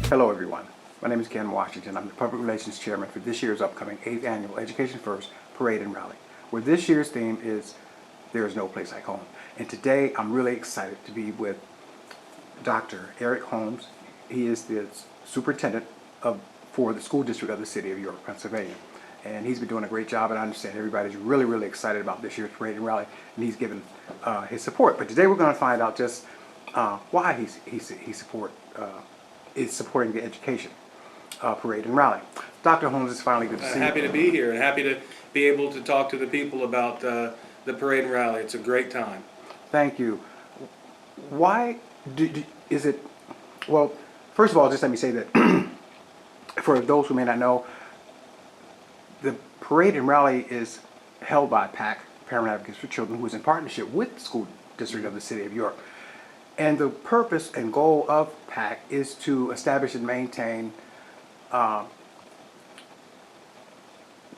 Hello everyone, my name is Ken Washington. I'm the Public Relations Chairman for this year's upcoming 8th Annual Education First Parade and Rally, where this year's theme is There is No Place Like Home. And today I'm really excited to be with Dr. Eric Holmes. He is the Superintendent for the School District of the City of York, Pennsylvania. And he's been doing a great job, and I understand everybody's really excited about this year's parade and rally, and he's given his support. But today we're going to find out just why is supporting the education parade and rally. Dr. Holmes, it's finally good to see you. Happy to be here and happy to be able to talk to the people about the parade and rally. It's a great time. Thank you. Why is it, well, first of all, just let me say that for those who may not know, the parade and rally is held by PAC, Parent Advocates for Children, who is in partnership with the School District of the City of York. And the purpose and goal of PAC is to establish and maintain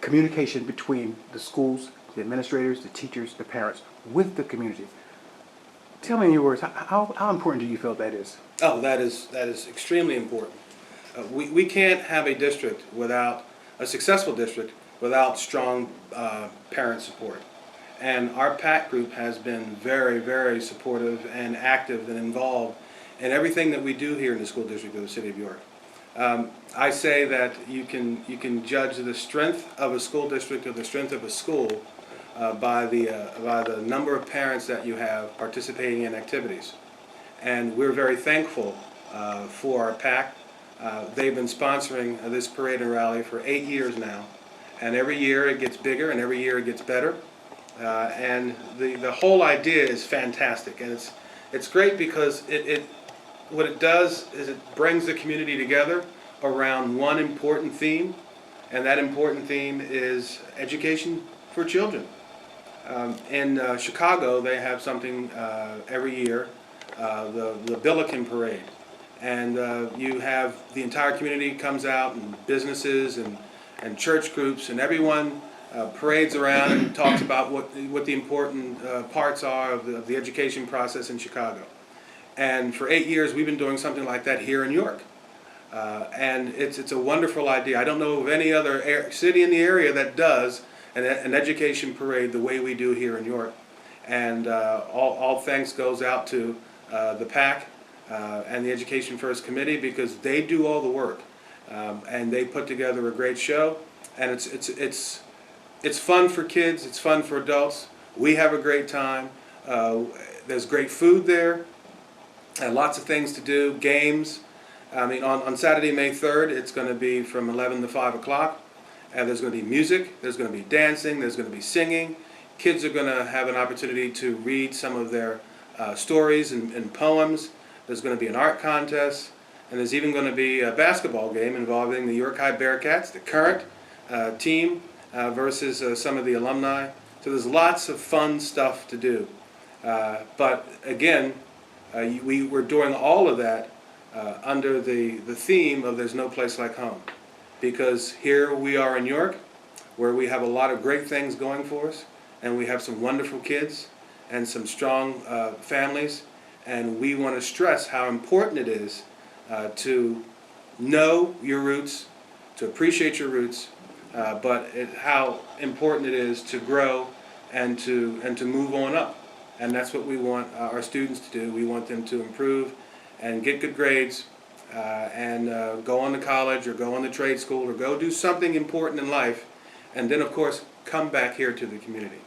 communication between the schools, the administrators, the teachers, the parents, with the community. Tell me in your words, how important do you feel that is? Oh, that is extremely important. We can't have a district without, a successful district, without strong parent support. And our PAC group has been very supportive and active and involved in everything that we do here in the school district of the City of York. I say that you can judge the strength of a school district or the strength of a school by the number of parents that you have participating in activities. And we're very thankful for our PAC. They've been sponsoring this parade and rally for 8 years now. And every year it gets bigger and every year it gets better. And the whole idea is fantastic, and it's great because what it does is it brings the community together around one important theme, and that important theme is education for children. In Chicago, they have something every year, the Billiken Parade, and you have the entire community comes out, and businesses and church groups, and everyone parades around and talks about what the important parts are of the education process in Chicago. And for 8 years we've been doing something like that here in York. And it's a wonderful idea. I don't know of any other city in the area that does an education parade the way we do here in York. And all thanks goes out to the PAC and the Education First Committee, because they do all the work. And they put together a great show, and it's fun for kids, it's fun for adults. We have a great time. There's great food there, and lots of things to do, games. I mean, on Saturday, May 3rd, it's going to be from 11 to 5 o'clock. And there's going to be music, there's going to be dancing, there's going to be singing. Kids are going to have an opportunity to read some of their stories and poems. There's going to be an art contest, and there's even going to be a basketball game involving the York High Bearcats, the current team, versus some of the alumni. So there's lots of fun stuff to do. But again, we're doing all of that under the theme of There's No Place Like Home. Because here we are in York, where we have a lot of great things going for us, and we have some wonderful kids and some strong families, and we want to stress how important it is to know your roots, to appreciate your roots, but how important it is to grow and to move on up. And that's what we want our students to do. We want them to improve and get good grades and go on to college or go on to trade school or go do something important in life, and then of course come back here to the community.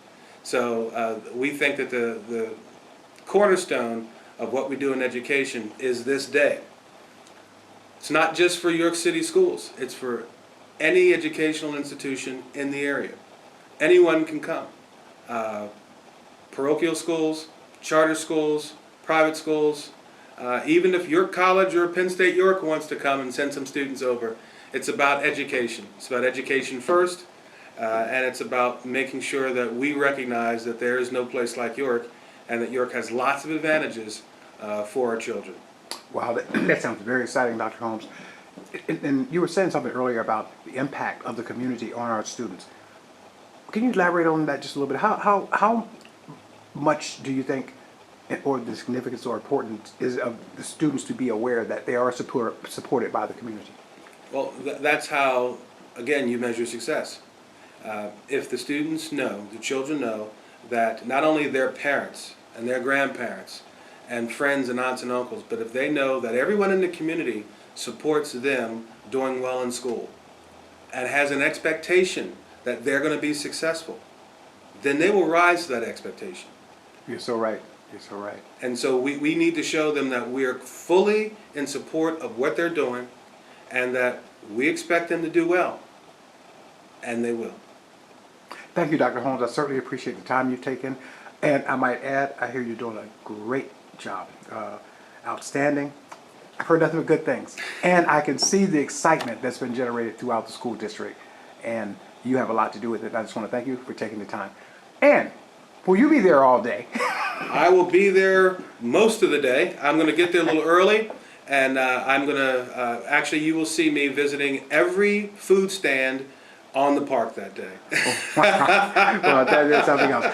So we think that the cornerstone of what we do in education is this day. It's not just for York City schools, it's for any educational institution in the area. Anyone can come. Parochial schools, charter schools, private schools, even if York College or Penn State York wants to come and send some students over, it's about education. It's about education first, and it's about making sure that we recognize that there is no place like York, and that York has lots of advantages for our children. Wow, that sounds very exciting, Dr. Holmes. And you were saying something earlier about the impact of the community on our students. Can you elaborate on that just a little bit? How much do you think or the significance or importance is of the students to be aware that they are supported by the community. Well, that's how, again, you measure success. If the students know, the children know, that not only their parents and their grandparents and friends and aunts and uncles, but if they know that everyone in the community supports them doing well in school and has an expectation that they're going to be successful, then they will rise to that expectation. You're so right. You're so right. And so we need to show them that we are fully in support of what they're doing and that we expect them to do well. And they will. Thank you, Dr. Holmes. I certainly appreciate the time you've taken. And I might add, I hear you're doing a great job. Outstanding. I've heard nothing but good things. And I can see the excitement that's been generated throughout the school district. And you have a lot to do with it. I just want to thank you for taking the time. And will you be there all day? I will be there most of the day. I'm going to get there a little early. And I'm going to, actually, you will see me visiting every food stand on the park that day. Well, that's something else.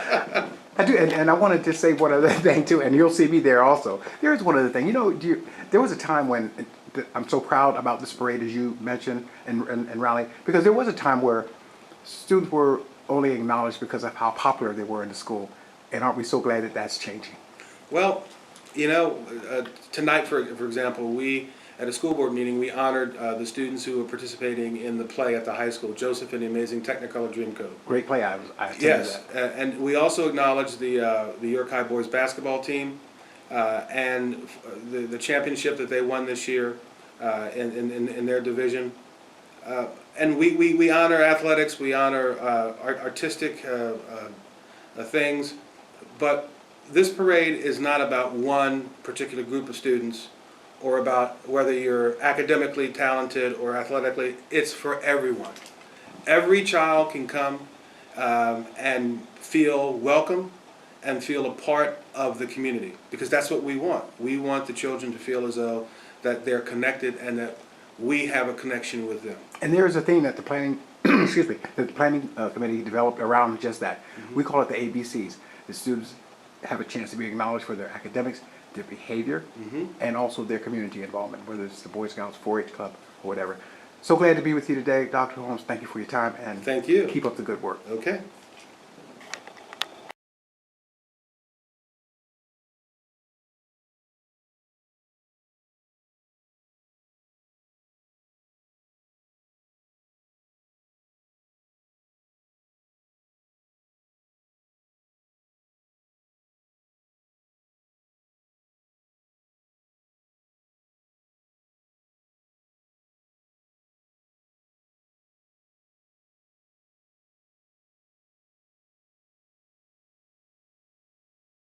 I do, and I wanted to say one other thing too, and you'll see me there also. There's one other thing. You know, there was a time when I'm so proud about this parade, as you mentioned, and Raleigh, because there was a time where students were only acknowledged because of how popular they were in the school. And aren't we so glad that that's changing? Well, you know, tonight, for example, we, at a school board meeting, we honored the students who were participating in the play at the high school, Joseph and the Amazing Technicolor Dreamcoat. Great play, I attended Yes, that. and we also acknowledged the York High boys basketball team and the championship that they won this year in their division. And we honor athletics, we honor artistic things, but this parade is not about one particular group of students or about whether you're academically talented or athletically. It's for everyone. Every child can come and feel welcome and feel a part of the community, because that's what we want. We want the children to feel as though that they're connected and that we have a connection with them. And there is a thing that the planning, excuse me, that the planning committee developed around just that. We call it the ABCs. The students have a chance to be acknowledged for their academics, their behavior, and also their community involvement, whether it's the Boy Scouts, 4-H Club, or whatever. So glad to be with you today, Dr. Holmes. Thank you for your time, and Thank you. Keep up the good work. Okay.